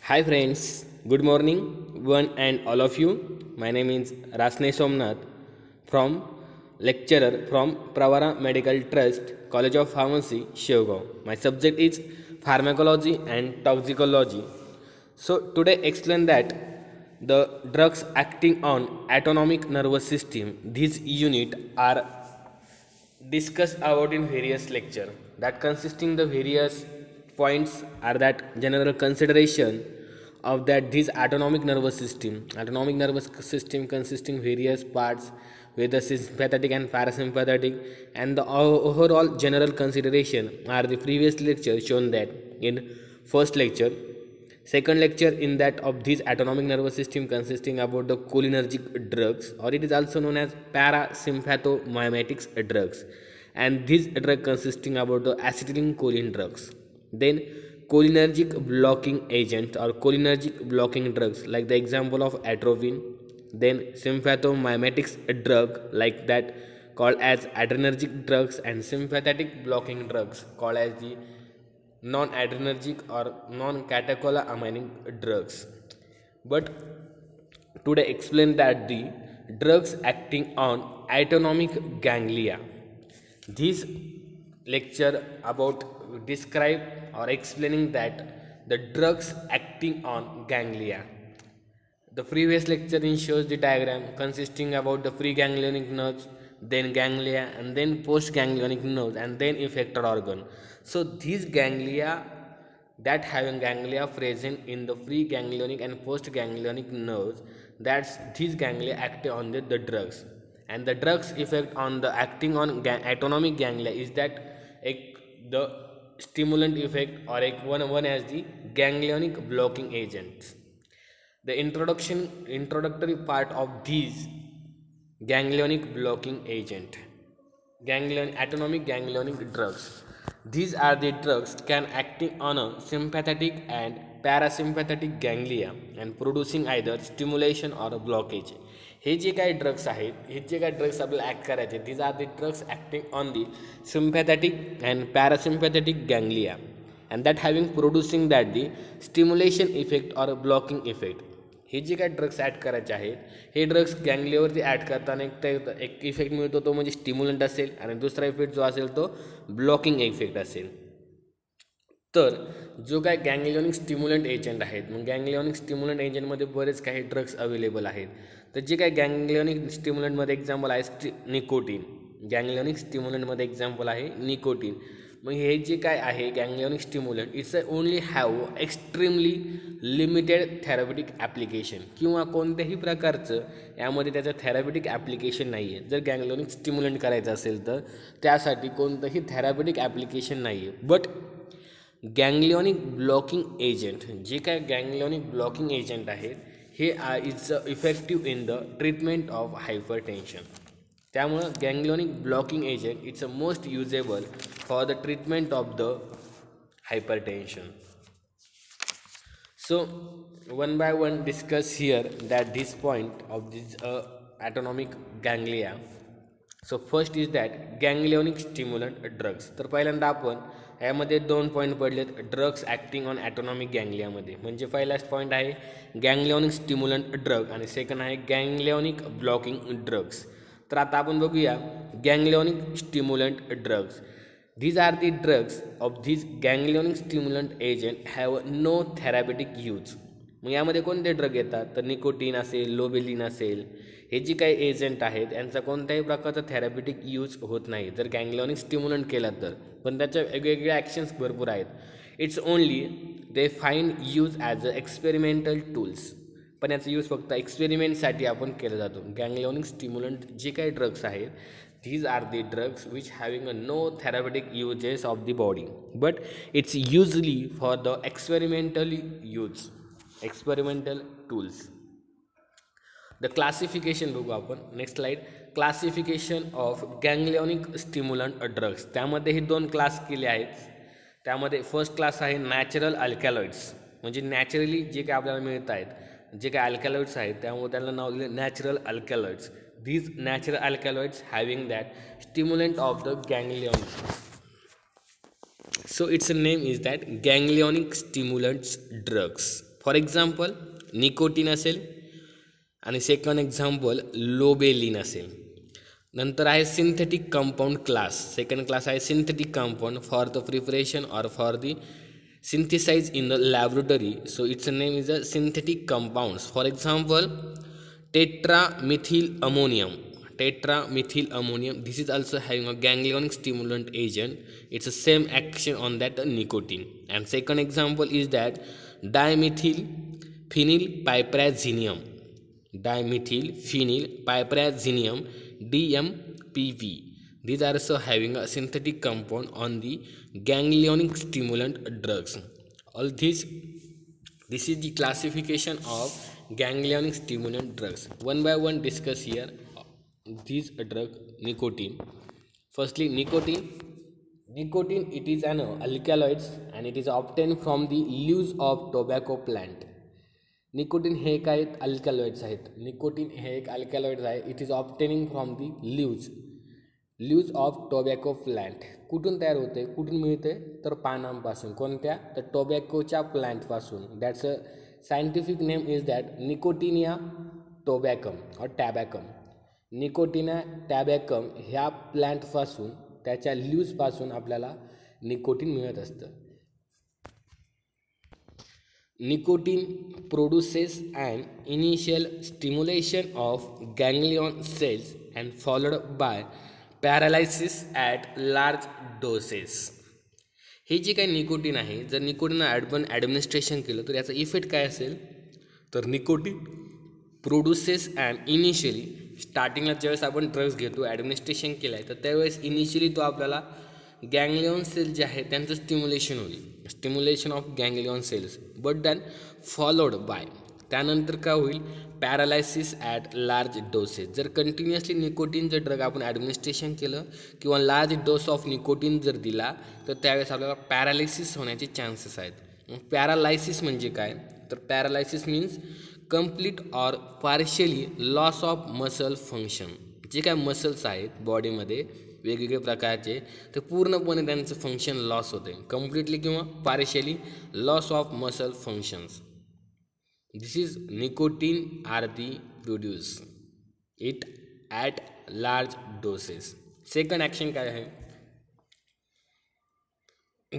Hi friends, good morning one and all of you. My name is Rasne Somnath from lecturer from Pravara Medical Trust, College of Pharmacy, Shivagaon. My subject is pharmacology and toxicology. So today explain that the drugs acting on autonomic nervous system, these unit are discussed about in various lecture that consisting the various points are that general consideration of that this autonomic nervous system consisting various parts with the sympathetic and parasympathetic, and the overall general consideration are the previous lecture shown that in first lecture. Second lecture in that of this autonomic nervous system consisting about the cholinergic drugs, or it is also known as parasympathomimetics drugs, and this drug consisting about the acetylcholine drugs. Then cholinergic blocking agent or cholinergic blocking drugs like the example of atropine. Then sympathomimetics drug like that called as adrenergic drugs, and sympathetic blocking drugs called as the non-adrenergic or non-catecholaminic drugs. But today explain that the drugs acting on autonomic ganglia. This lecture about describe or explaining that the drugs acting on ganglia. The previous lecture shows the diagram consisting about the preganglionic nerves, then ganglia, and then postganglionic nerves, and then effector organ. So these ganglia that having ganglia present in the preganglionic and postganglionic nerves, that's these ganglia act on the drugs, and the drugs effect on the acting on autonomic ganglia is that the stimulant effect or one as the ganglionic blocking agents. The introductory part of these ganglionic blocking agent, autonomic ganglionic drugs. These are the drugs can acting on a sympathetic and parasympathetic ganglia and producing either stimulation or a blockage. हे जे काही drugs आहेत, हे जे काही drugs आपल्याला act करायचे, these are the drugs acting on the sympathetic and parasympathetic ganglia, and that having producing that the stimulation effect or blocking effect. हे जे काय ड्रग्स ॲड करायचे आहेत, हे ड्रग्स गँगलियावरती ॲड करताना एक इफेक्ट मिळतो तो म्हणजे स्टिम्युलंट असेल, आणि दुसरा इफेक्ट जो असेल तो ब्लॉकिंग इफेक्ट असेल. तर जो काय गँगलिओनिक स्टिम्युलंट एजंट आहेत, मग गँगलिओनिक स्टिम्युलंट एजंटमध्ये बरेच काही ड्रग्स अवेलेबल आहेत. तर जे काय गँगलिओनिक स्टिम्युलंटमध्ये एक्झाम्पल आहे निकोटीन. गँगलिओनिक स्टिम्युलंटमध्ये एक्झाम्पल आहे निकोटीन. मग हे जे काय आहे ganglionic stimulant, it's only have extremely limited therapeutic application, किंवा कोणत्याही प्रकारचं यामध्ये त्याचं थेरॅप्युटिक ॲप्लिकेशन नाही आहे. जर गँगलिओनिक स्टिम्युलंट करायचं असेल तर त्यासाठी कोणतंही थेरॅप्युटिक ॲप्लिकेशन नाही आहे. बट गँगलिओनिक ब्लॉकिंग एजंट, जे काय गँगलिओनिक ब्लॉकिंग एजंट आहेत, हे it's effective in the treatment of hypertension. त्यामुळं ganglionic blocking agent it's a most usable for the treatment of the hypertension. So one by one discuss here that this point of this autonomic ganglia. So first is that ganglionic stimulant drugs. तर पहिल्यांदा आपण यामध्ये दोन point पडलेत drugs acting on ॲटोनॉमिक गँगलियामध्ये. म्हणजे पहिलाच point आहे ganglionic stimulant drug आणि सेकंड आहे गँगलिओनिक ब्लॉकिंग ड्रग्स. तर आता आपण बघूया गँगलिओनिक stimulant drugs. These are the drugs of these ganglionic stimulant agent have no therapeutic use. मग यामध्ये कोणते ड्रग येतात तर निकोटीन असेल, लोबेलिन असेल, हे जी काही एजंट आहेत यांचा कोणत्याही प्रकारचा थेरॅप्युटिक यूज होत नाही जर गँगलिओनिक स्टिम्युलंट केला तर. पण त्याच्या वेगवेगळ्या ॲक्शन्स भरपूर आहेत. It's only they find use as a experimental tools. पण याचा यूज फक्त एक्सपेरिमेंटसाठी आपण केला जातो. गँगलिओनिक स्टिम्युलंट जे काही ड्रग्स आहेत, these are the drugs which having a no therapeutic uses of the body, but it's usually for the experimental use, experimental tools. The classification बघू आपण next slide. Classification of ganglionic stimulant drugs. त्यामध्ये हे दोन class केले आहेत. त्यामध्ये first class आहे natural alkaloids, म्हणजे नॅचरली जे काही आपल्याला मिळत आहेत, जे काही अल्कॅलॉइड्स आहेत त्यामुळे त्याला नाव दिले natural अल्कॅलॉइड्स. These natural alkaloids having that stimulant of the ganglion. So its name is that ganglionic stimulants drugs. For example nicotine असेल आणि सेकंड एक्झाम्पल लोबेलिन असेल. नंतर आहे synthetic compound class. Second class आहे synthetic compound for the preparation or for the synthesize in the laboratory, so its name is a synthetic compounds. For example, tetramethyl ammonium, this is also having a ganglionic stimulant agent. It's the same action on that nicotine. And second example is that dimethyl phenylpiperazinium, DMPP. These are also having a synthetic compound on the ganglionic stimulant drugs. All this is the classification of ganglionic stimulant drugs. One by one discuss here these drug nicotine. Firstly, nicotine it is an alkaloids and it is obtained from the leaves of tobacco plant. Nicotine हे एक आहेत alkaloids आहेत. Nicotine हे एक alkaloids आहे. It is obtaining from the leaves of tobacco plant. कुठून तयार होते, कुठून मिळते, तर पानांपासून. कोणत्या, तर टोबॅकोच्या प्लांटपासून. That's a scientific name is that nicotiana tabacum और टॅबॅकम. निकोटिना टॅबॅकम ह्या प्लांटपासून, त्याच्या लीव्जपासून आपल्याला निकोटीन मिळत असतं. Nicotine produces an initial stimulation of ganglion cells and followed by paralysis at large doses. हे जे काही निकोटीन आहे, जर निकोटीन आपण ॲडमिनिस्ट्रेशन केलं तर याचा इफेक्ट काय असेल, तर निकोटीन प्रोड्युसेस अँड इनिशियली स्टार्टिंगला ज्यावेळेस आपण ड्रग्ज घेतो ॲडमिनिस्ट्रेशन केलं आहे, तर त्यावेळेस इनिशियली तो आपल्याला गँग्लियॉन सेल जे आहे त्यांचं स्टिम्युलेशन होईल, stimulation of ganglion cells. But then followed by, त्यानंतर काय होईल, पॅरालायसिस ॲट लार्ज डोसेस. जर कंटिन्युअसली निकोटीनचं ड्रग आपण ॲडमिनिस्ट्रेशन केलं किंवा लार्ज डोस ऑफ निकोटीन जर दिला तर त्यावेळेस आपल्याला पॅरालायसिस होण्याचे चान्सेस आहेत. पॅरालायसिस म्हणजे काय, तर paralysis means complete or partially loss of muscle function. जे काय मसल्स आहेत बॉडीमध्ये वेगवेगळे प्रकारचे, ते पूर्णपणे त्यांचं फंक्शन लॉस होते, कम्प्लिटली किंवा partially loss of muscle functions. This is nicotine are the produce it at large doses. Second action काय आहे,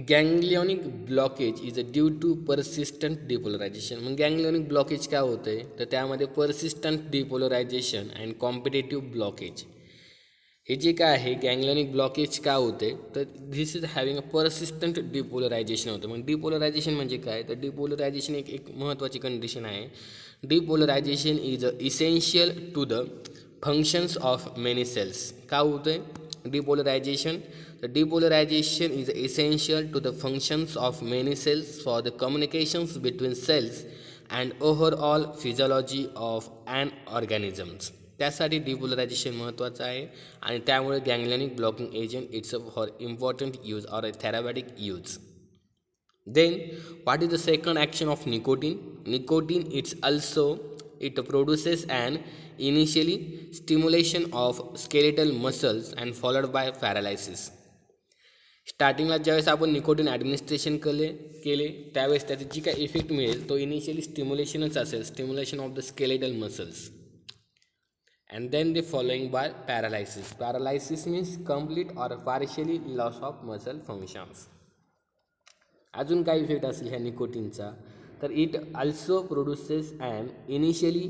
ganglionic blockage is due to persistent depolarization. मग गँग्लियॉनिक ब्लॉकेज काय होतं आहे, तर त्यामध्ये persistent depolarization and competitive blockage. हे जे काय आहे गँग्लियॉनिक ब्लॉकेज काय होते, तर this is having a persistent depolarization होतं. मग डिपोलरायझेशन म्हणजे काय, तर डिपोलरायझेशन एक महत्त्वाची कंडिशन आहे. Depolarization is essential to the functions of many cells. काय होतं आहे डिपोलरायझेशन, तर depolarization is essential to the functions of many cells for the communications between cells and overall physiology of an organisms. त्यासाठी depolarization महत्त्वाचं आहे आणि त्यामुळे ganglionic blocking agent it's for important use or a therapeutic use. Then what is the second action of nicotine. Nicotine it's also it produces and initially stimulation of skeletal muscles and followed by paralysis. स्टार्टिंगला ज्यावेळेस आपण nicotine administration केले त्यावेळेस त्याची जी काय effect मिळेल तो initially स्टिम्युलेशनच असेल, stimulation of the skeletal muscles. And then the following by paralysis. Paralysis means complete or partially loss of muscle functions. अजून काय इफेक्ट असेल ह्या निकोटीनचा, तर it also produces and initially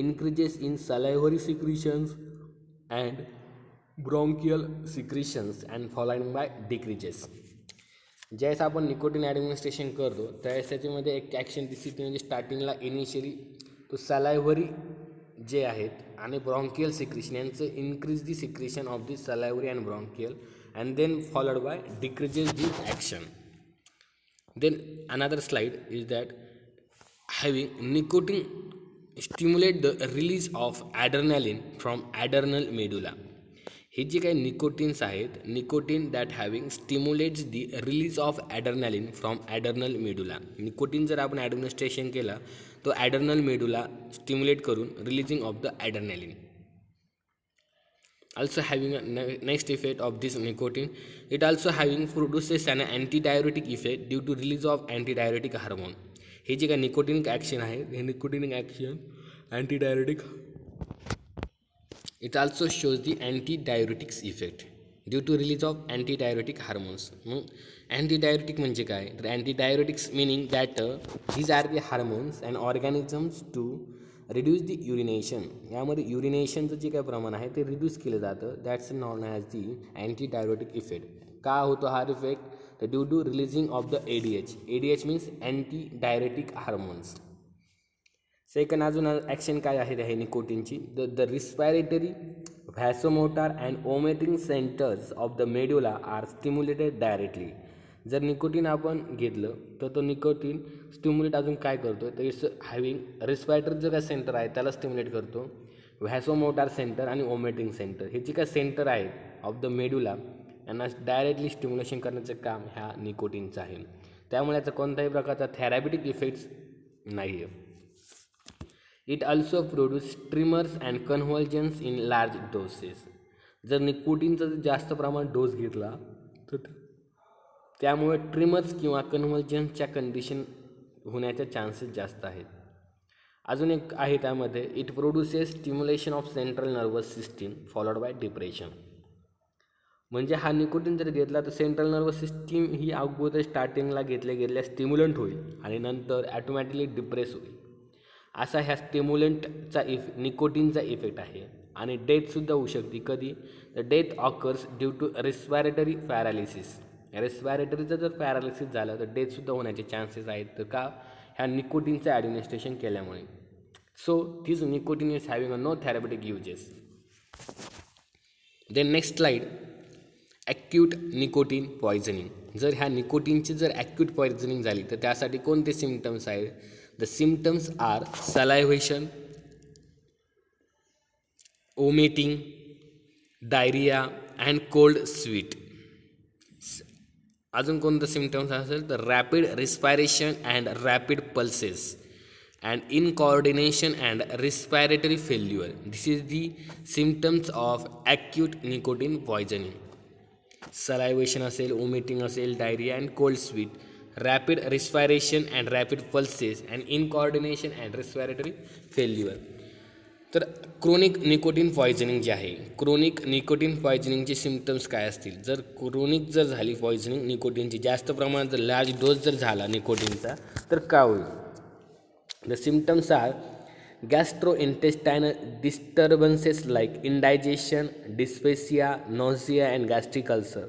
increases in salivary secretions and bronchial secretions and following by decreases. ज्यावेळेस आपण nicotine administration करतो त्यावेळेस त्याच्यामध्ये एक ॲक्शन दिसते, म्हणजे स्टार्टिंगला इनिशियली तो सलायव्हरी जे आहेत आणि ब्रॉन्कियल सिक्रिशन यांचं increase the secretion of the salivary and bronchial and then followed by decreases the action. Then another slide is that having nicotine stimulate the release of adrenaline from adrenal medulla. हे जे काही nicotines आहेत, nicotine that having stimulates the release of adrenaline from adrenal medulla. Nicotine जर आपण administration केला तो adrenal medulla stimulate करून releasing of the adrenaline. also having a next effect of this nicotine, it also having produces an antidiuretic effect due to release of antidiuretic hormone. हे जे काय nicotinic action आहे हे nicotinic action antidiuretic it also shows the antidiuretics effect due to release of antidiuretic hormones. मग antidiuretic म्हणजे काय तर antidiuretics meaning that these are the hormones and organisms to reduce the urination. यामध्ये युरिनेशनचं जे काय प्रमाण आहे ते रिड्यूस केलं जातं. That's known as the antidiuretic effect. का होतो हा इफेक्ट तर due to releasing of the ADH. ADH means antidiuretic hormones. Second अजून ॲक्शन काय आहे हे निकोटिनची the respiratory vasomotor and vomiting centres of the medulla are stimulated directly. जर निकोटीन आपण घेतलं तर तो निकोटीन स्टिम्युलेट अजून काय करतो तर इट्स हॅविंग रिस्पायरेटरी जे काय सेंटर आहे त्याला स्टिम्युलेट करतो. व्हॅसोमोटार सेंटर आणि ओमेटिंग सेंटर हे जे काय सेंटर आहेत ऑफ द मेड्युला यांना डायरेक्टली स्टिम्युलेशन करण्याचं काम ह्या निकोटीनचं आहे. त्यामुळे याचा कोणत्याही प्रकारचा थेरॅपिटिक इफेक्ट्स नाही आहे. It also produce tremors and convulsions in large doses. जर निकोटीनचं जास्त प्रमाण डोस घेतला तर त्यामुळे ट्रिमर्स किंवा कन्व्हल्जन्सच्या कंडिशन होण्याच्या चान्सेस जास्त आहेत. अजून एक आहे त्यामध्ये it produces stimulation of central nervous system followed by depression. म्हणजे हा निकोटीन जर घेतला तर सेंट्रल नर्वस सिस्टीम ही अगोदर स्टार्टिंगला घेतल्या स्टिम्युलंट होईल आणि नंतर ॲटोमॅटिकली डिप्रेस होईल. असा ह्या स्टिम्युलंटचा निकोटीनचा इफेक्ट आहे. आणि डेथसुद्धा होऊ शकते. कधी तर death occurs due to respiratory paralysis. रेस्पायरेटरीचं जर पॅरालिसिस झालं तर डेथसुद्धा होण्याचे चान्सेस आहेत. तर का ह्या निकोटीनचं ॲडमिनिस्ट्रेशन केल्यामुळे. So this nicotine is having a no therapeutic uses. Then next slide acute nicotine poisoning. जर ह्या निकोटीनची जर ॲक्यूट पॉयझनिंग झाली तर त्यासाठी कोणते सिम्पटम्स आहेत. The symptoms are salivation, vomiting, diarrhoea and cold sweat. अजून कोणतं सिम्पटम्स असेल तर rapid respiration and rapid pulses and incoordination and respiratory failure. This is the symptoms of acute nicotine poisoning. Salivation असेल, ओमिटिंग असेल, diarrhoea and cold sweat, rapid respiration and rapid pulses and incoordination and respiratory failure. तर chronic nicotine poisoning जे आहे, chronic nicotine पॉयझनिंगचे symptoms काय असतील. जर chronic जर झाली पॉयझनिंग निकोटीनची जास्त प्रमाणात जर लार्ज डोस जर झाला निकोटीनचा तर काय होईल. The symptoms are gastrointestinal disturbances like indigestion, dyspepsia, nausea and gastric ulcer.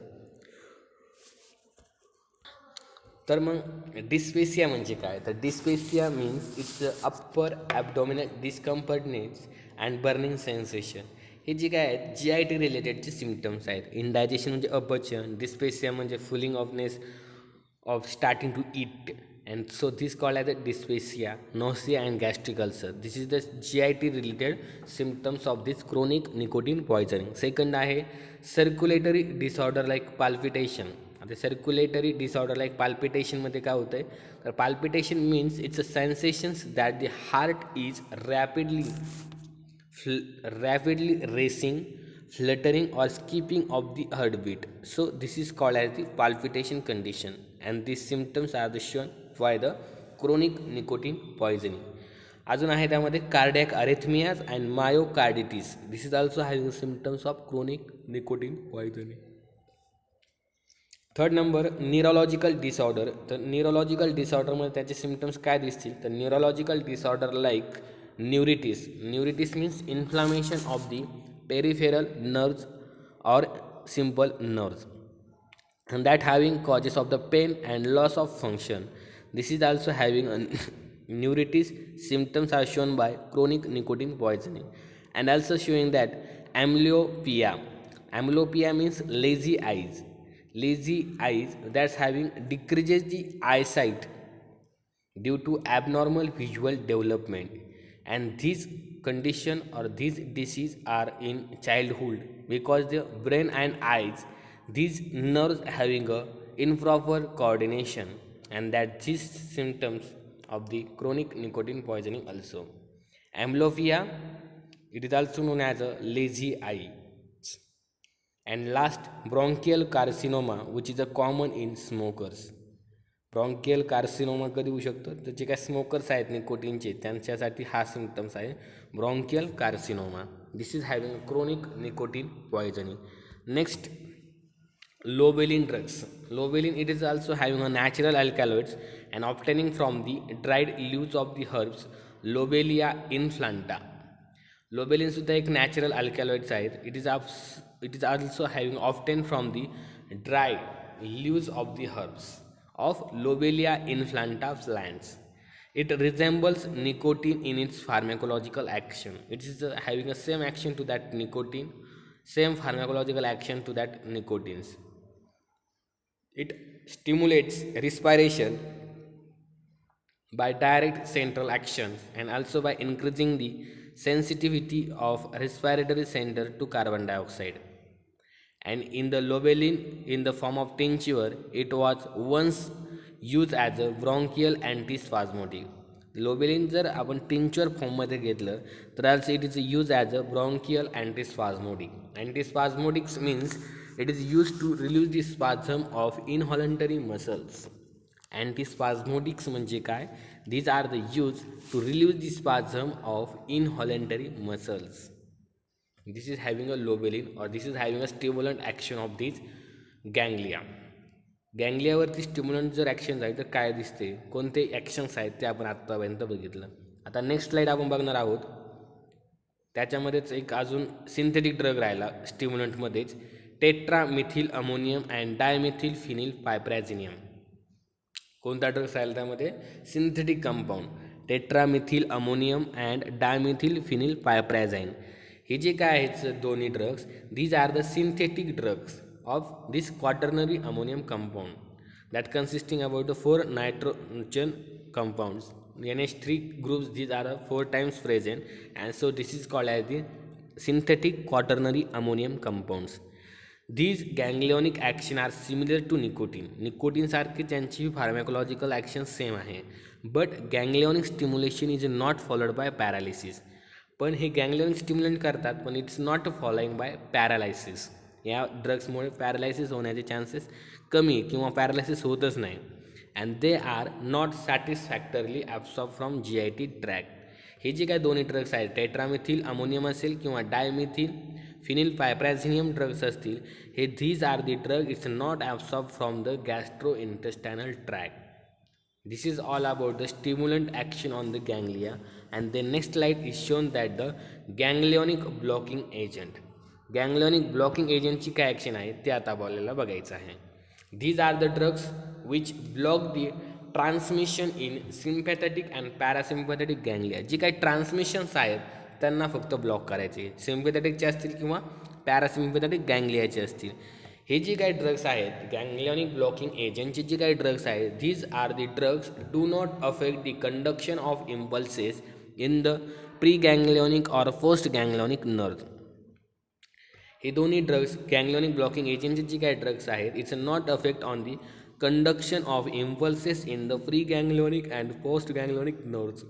तर मग डिस्पेसिया म्हणजे काय तर dyspepsia means it's upper abdominal discomfortness and burning sensation. हे जे काय आहेत GIT रिलेटेडचे सिम्पटम्स आहेत. इंडायजेशन म्हणजे अपचन, डिस्पेसिया म्हणजे feeling offness of starting to eat and so this called as the dyspepsia, nausea and gastric ulcer. This is the GIT related symptoms of this chronic nicotine poisoning. Second आहे circulatory disorder like palpitation. आता circulatory disorder like पाल्पिटेशनमध्ये काय होतं आहे तर palpitation means it's a sensations that the heart is rapidly racing, fluttering or skipping of the heartbeat. So this is called as the palpitation condition and these symptoms are shown by the chronic nicotine poisoning. अजून आहे त्यामध्ये cardiac arrhythmias and myocarditis. This is also having symptoms of chronic nicotine poisoning. Third number neurological disorder. तर neurological डिसऑर्डरमध्ये त्याचे symptoms काय दिसतील तर neurological disorder like neuritis. Neuritis means inflammation of the peripheral nerves or simple nerves and that having causes of the pain and loss of function. This is also having a neuritis. Symptoms are shown by chronic nicotine poisoning and also showing that amblyopia. Amblyopia means lazy eyes. Lazy eyes that's having decreases the eyesight due to abnormal visual development and these condition or these disease are in childhood because the brain and eyes these nerves having a improper coordination and that these symptoms of the chronic nicotine poisoning also. Amblyopia, it is also known as a lazy eye. And last, bronchial carcinoma which is a common in smokers. Bronchial carcinoma कधी होऊ शकतो, तर जे काय smokers आहेत निकोटीनचे त्यांच्यासाठी हा symptoms आहे bronchial carcinoma. This is having chronic nicotine poisoning. Next, lobelia drugs. Lobelia, it is also having a natural alkaloids and obtaining from the dried leaves of the herbs Lobelia inflanta. Lobelia सुद्धा एक natural अल्कॅलॉइड्स आहेत. It is also having often from the dry leaves of the herbs of Lobelia inflanta plants. It resembles nicotine in its pharmacological action. It is having a same action to that nicotine, same pharmacological action to that nicotines. It stimulates respiration by direct central actions and also by increasing the sensitivity of respiratory center to carbon dioxide. And in the lobelia in the form of tincture, it was once used as a bronchial antispasmodic. लोबेलिन जर आपण tincture फॉर्ममध्ये घेतलं तर also it is used as a bronchial antispasmodic. Antispasmodics means it is used to relieve the spasm of involuntary muscles. Antispasmodics म्हणजे काय? These are the used to relieve the spasm of involuntary muscles. This is having a lobelia or this is having a stimulant action of these ganglia. गँग्लियावरती stimulant जर actions आहे तर काय दिसते, कोणते actions आहेत ते आपण आत्तापर्यंत बघितलं. आता नेक्स्ट स्लाईड आपण बघणार आहोत. त्याच्यामध्येच एक अजून सिंथेटिक ड्रग राहिला स्टिम्युलंटमध्येच, tetramethyl ammonium and dimethyl phenyl piperazinium. कोणता ड्रग्स राहिला त्यामध्ये? Synthetic compound tetramethyl ammonium and dimethyl phenyl piperazine. हे जे काय आहेत दोन्ही drugs, these are the synthetic drugs of this quaternary ammonium compound that consisting about the 4 nitrogen compounds, NH3 groups. These are 4 times present and so this is called as the synthetic quaternary ammonium compounds. These ganglionic action are similar to nicotine. nicotine सारखी त्यांची pharmacological action same आहे, but ganglionic stimulation is not followed by paralysis. पण हे ganglionic stimulant करतात पण it's not following bye पॅरालायसिस. या ड्रग्समुळे पॅरालायसिस होण्याचे chances कमी किंवा पॅरालायसिस होतच नाही. And they are not satisfactorily absorb from GIT tract. हे जे काय दोन्ही ड्रग्स आहेत, टेट्रामिथिल अमोनियम असेल किंवा डायमिथिल फिनिल पायप्रॅझिनियम ड्रग्स असतील, हे these are the drug it's not absorb from the gastro intestinal tract. This is all about the stimulant action on the ganglia. And the next slide is shown that the ganglionic blocking agent. Ganglionic blocking एजंटची काय action आहे ते आता आपल्याला बघायचं आहे. These are the drugs which block the transmission in sympathetic and parasympathetic ganglia. जी काही ट्रान्समिशन्स आहेत त्यांना फक्त ब्लॉक करायचे, सिम्पॅथेटिकचे असतील किंवा पॅरासिम्पॅथेटिक गँग्लियाचे असतील. हे जे काही ड्रग्स आहेत गँग्लियोनिक ब्लॉकिंग एजंटचे जे काही ड्रग्स आहेत, these are the drugs do not affect the conduction of impulses in the pre ganglionic or post ganglionic nerve. हे दोन्ही ड्रग्स गँग्लियोनिक ब्लॉकिंग एजंटचे जे काही ड्रग्स आहेत, it's not affect on the conduction of impulses in the pre ganglionic and post ganglionic nerves,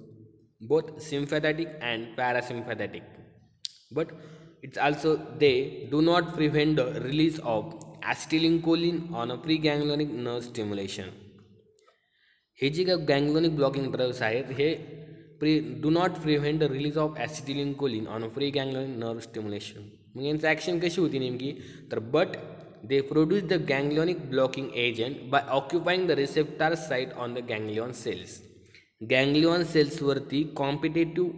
both sympathetic and parasympathetic. But it's also they do not prevent the release of acetylcholine on a pre ganglionic nerve stimulation. हे जे काही ganglionic blocking drugs आहेत हे do not prevent the release of acetylcholine on a pre ganglionic nerve stimulation. मग यांचं action कशी होती नेमकी, तर but they produce the ganglionic blocking agent by occupying the receptor site on the ganglion cells. Ganglion सेल्सवरती competitive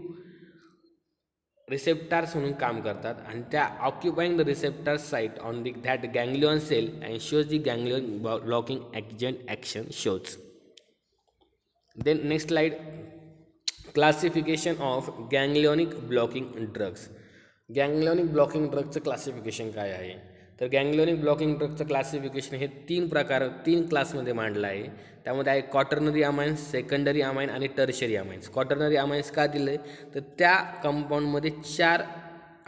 receptors म्हणून काम करतात आणि त्या occupying the receptor site on the that ganglion cell and shows the ganglion blocking agent action shows. Then next slide, classification of ganglionic blocking drugs. Ganglionic blocking ड्रगचं classification काय आहे, तर गँग्लियोनिक ब्लॉकिंग ड्रगचं क्लासिफिकेशन हे तीन क्लासमध्ये मांडलं आहे. त्यामध्ये आहे क्वाटर्नरी अमाइन्स, सेकंडरी अमाइन आणि टर्शरी अमाइन्स. क्वाटर्नरी अमाइन्स का दिले, तर त्या कंपाऊंडमध्ये 4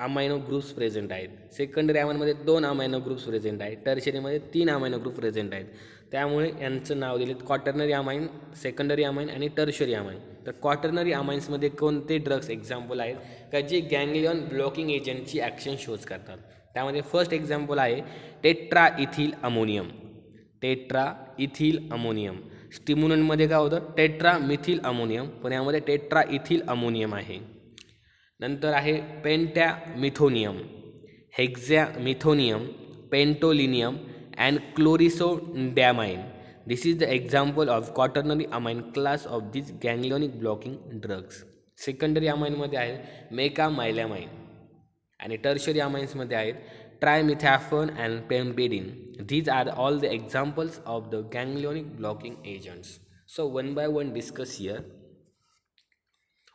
अमायनो ग्रुप्स प्रेझेंट आहेत. सेकंडरी अमाइनमध्ये 2 अमायनो ग्रुप्स प्रेझेंट आहेत. टर्शरीमध्ये 3 अमायनो ग्रुप प्रेझेंट आहेत. त्यामुळे यांचं नाव दिले क्वाटर्नरी अमाइन, सेकंडरी अमाइन आणि टर्शरी अमाइन. तर क्वाटर्नरी अमाइन्समध्ये कोणते ड्रग्स एक्झाम्पल आहेत का जे गँग्लियॉन ब्लॉकिंग एजंटची ॲक्शन शोज करतात. त्यामध्ये फर्स्ट एक्झाम्पल आहे टेट्राइथिल अमोनियम. टेट्राइथिल अमोनियम स्टिम्युलंटमध्ये काय होतं टेट्रा मिथिल अमोनियम, पण यामध्ये टेट्रा इथिल अमोनियम आहे. नंतर आहे pentamethonium, hexamethonium, pentolinium and chlorisondamine. This is the example of quaternary amine class of this ganglionic blocking drugs. Secondary अमाइनमध्ये आहेत मेकामायलॅमाइन आणि टर्शरी अमाइन्समध्ये आहेत trimethaphan and pempidine. These are all the examples of the ganglionic blocking agents. So one by one discuss here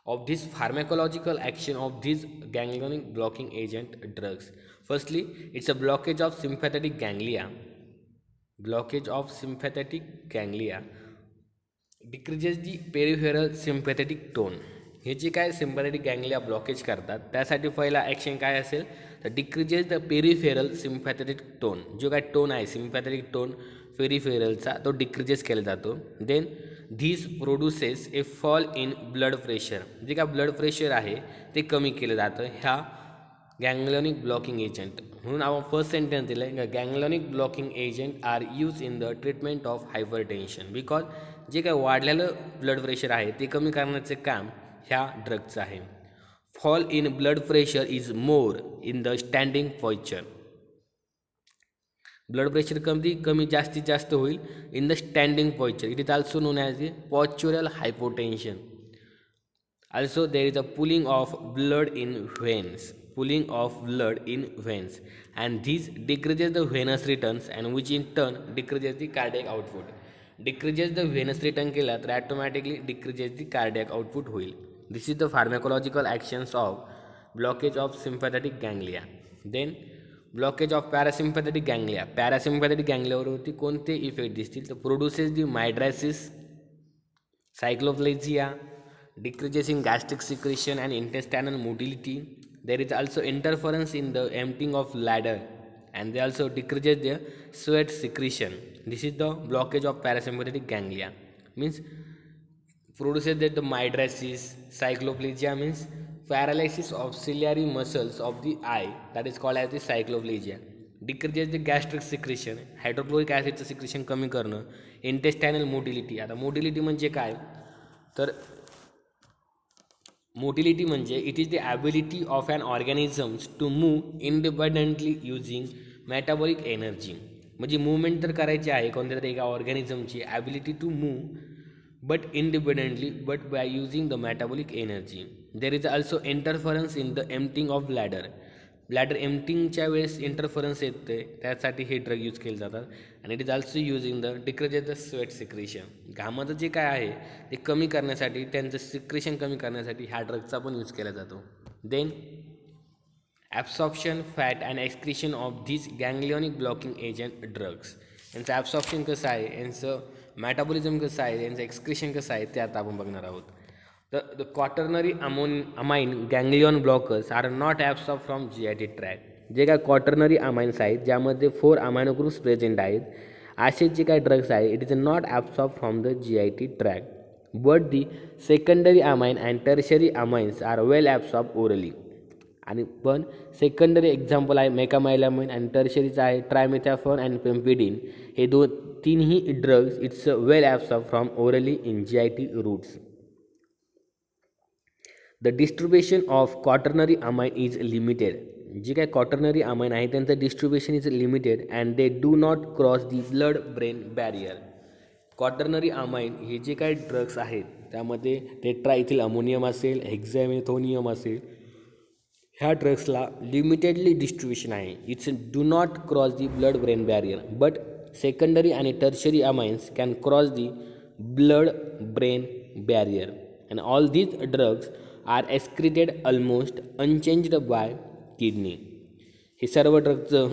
of this pharmacological action of these ganglionic blocking agent drugs. Firstly, it's a blockage of sympathetic ganglia. Blockage of sympathetic ganglia decreases the peripheral sympathetic tone. हे जे काय sympathetic ganglia blockage करतात त्यासाठी पहिला action काय असेल तर decreases the peripheral sympathetic tone. जो काय टोन आहे सिम्पॅथेटिक टोन पेरिफेरलचा तो डिक्रीजेस केला जातो. Then this produces a fall in blood pressure. जे काय ब्लड प्रेशर आहे ते कमी केलं जातं ह्या गँग्लियोनिक ब्लॉकिंग एजंट. म्हणून आपण फर्स्ट सेंटेन्स दिलं आहे ganglionic blocking agent are use in the treatment of hypertension. Because जे काय वाढलेलं ब्लड प्रेशर आहे ते कमी करण्याचे काम ह्या ड्रगचं आहे. Fall in blood pressure is more in the standing posture. Blood pressure कमी जास्तीत जास्त होईल in the standing posture. It is also known as the postural hypotension. Also there is a pooling of blood in veins. Pooling of blood in veins and this decreases the venous returns and which in turn decreases the cardiac output. Decreases the venous return केला तर automatically decreases the cardiac output होईल. This is the pharmacological actions of blockage of sympathetic ganglia. Then blockage of parasympathetic ganglia. Parasympathetic ganglia वरती कोणते effect दिसतील तर produces the mydriasis, cycloplegia, decreases in gastric secretion and intestinal motility. There is also interference in the emptying of bladder and they also decreases the sweat secretion. This is the blockage of parasympathetic ganglia. Means produces that the mydriasis. Cycloplegia means paralysis of ciliary muscles of the eye, that is called as the cycloplegia. Decreases the gastric secretion, hydrochloric ॲसिडचं secretion कमी करणं. इंटेस्टायनल motility. आता motility म्हणजे काय तर motility म्हणजे it is the ability of an organisms to move independently using metabolic energy. म्हणजे movement तर करायची आहे कोणत्या तरी एका ऑर्गॅनिझमची ability to move but independently but by using the metabolic energy. There is also interference in the emptying of bladder. Bladder emptyingच्या वेळेस interference येते त्यासाठी हे ड्रग यूज केले जातात. आणि it is also using the decreases the sweat secretion. घामाचं जे काय आहे ते कमी करण्यासाठी त्यांचं सिक्रेशन कमी करण्यासाठी ह्या ड्रगचा पण यूज केला जातो. Then absorption fat and excretion of this ganglionic blocking agent drugs. यांचं ॲब्सॉर्प्शन कसं आहे, यांचं मेटाबॉलिझम कसं आहे, यांचं एक्सक्रिशन कसं आहे ते आता आपण बघणार आहोत. The quaternary amine ganglion blockers are not absorb from GIT tract. जे काय क्वाटर्नरी अमाइन्स आहेत ज्यामध्ये 4 अमायनो ग्रुप्स प्रेझेंट आहेत असे जे काय ड्रग्स आहेत it is not absorb from the GIT track. But the secondary amine and tertiary amines are well absorb orally. आणि पण सेकंडरी एक्झाम्पल आहे मेकामायलॅमाइन आणि टर्शरीचं आहे ट्रायमिथॅफोन अँड पेम्पिडिन. हे तीनही drugs it's well absorb from orally in GIT routes. The distribution of quaternary amine is limited. जे काय quaternary amine आहे त्यांचं distribution is limited and they do not cross the blood brain barrier. Quaternary amine हे जे काय drugs आहेत त्यामध्ये टेट्राइथिल ammonium असेल, हेक्झॅमिथोनियम असेल, ह्या ड्रग्सला लिमिटेडली डिस्ट्रीब्युशन आहे. It's do not cross the blood brain barrier but secondary आणि tertiary amines can cross the blood brain barrier and all these drugs are excreted almost unchanged by kidney. हे सर्व ड्रगचं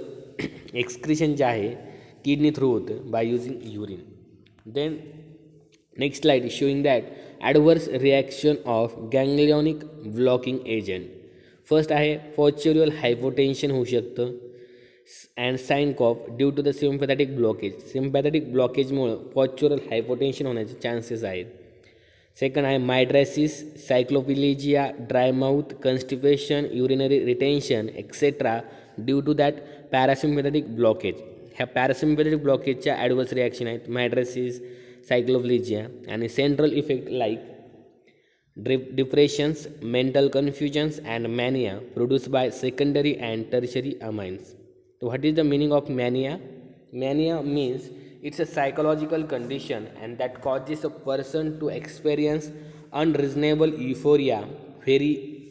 excretion जे आहे kidney through होतं by using urine. Then next slide is showing that adverse reaction of ganglionic blocking agent. First आहे postural hypotension होऊ शकतं and sign cough due to the sympathetic blockage. Sympathetic ब्लॉकेजमुळं पॉस्चुरल हायपोटेन्शन होण्याचे chances आहेत. Second आहे mydriasis, cycloplegia, dry mouth, constipation, urinary retention etcetera due to that parasympathetic blockage. ह्या parasympathetic ब्लॉकेजच्या adverse reaction आहेत mydriasis, cycloplegia, and central effect like depressions, mental confusions, and mania produced by secondary and tertiary amines. So, what is the meaning of mania? Mania means it's a psychological condition and that causes a person to experience unreasonable euphoria, very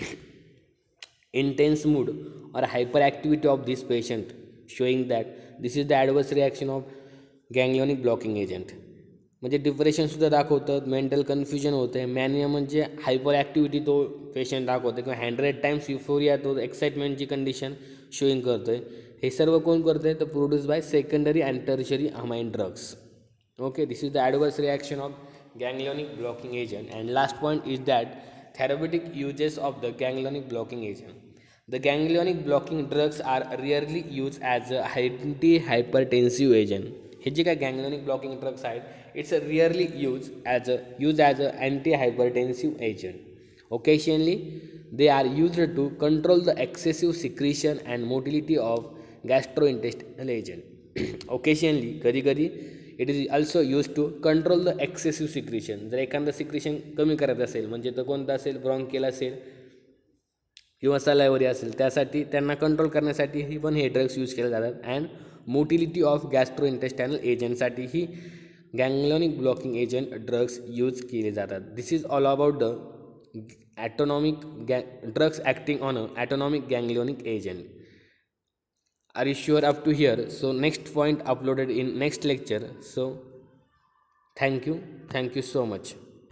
intense mood, or hyperactivity of this patient, showing that this is the adverse reaction of ganglionic blocking agent. म्हणजे डिप्रेशनसुद्धा दाखवतं, mental confusion होतं आहे, मॅनिया म्हणजे hyper activity तो patient दाखवतो किंवा 100 times euphoria तो एक्साइटमेंटची condition showing करतो आहे. हे सर्व कोण करतं आहे तर produce by secondary and tertiary amine drugs. Okay, this is the adverse reaction of ganglionic blocking agent. And last point is that therapeutic uses of the ganglionic blocking agent. The ganglionic blocking drugs are rarely used as a anti-hypertensive agent. हे जे काय ganglionic blocking drugs आहेत it's rarely used as a anti-hypertensive agent. Occasionally they are used to control the excessive secretion and motility of gastrointestinal agent. Occasionally कधी कधी it is also use to control the excessive secretion. जर एखादं secretion कमी करायचं असेल म्हणजे तर कोणतं असेल, ब्रॉन्कियल असेल किंवा सलायवरी असेल, त्यासाठी त्यांना कंट्रोल करण्यासाठी पण हे ड्रग्स यूज केले जातात. And motility of gastro intestinal एजंटसाठीही ganglionic blocking agent drugs use केले जातात. This is all about the drugs acting on a autonomic ganglionic agent. Are you sure up to here? So next point uploaded in next lecture. So thank you so much.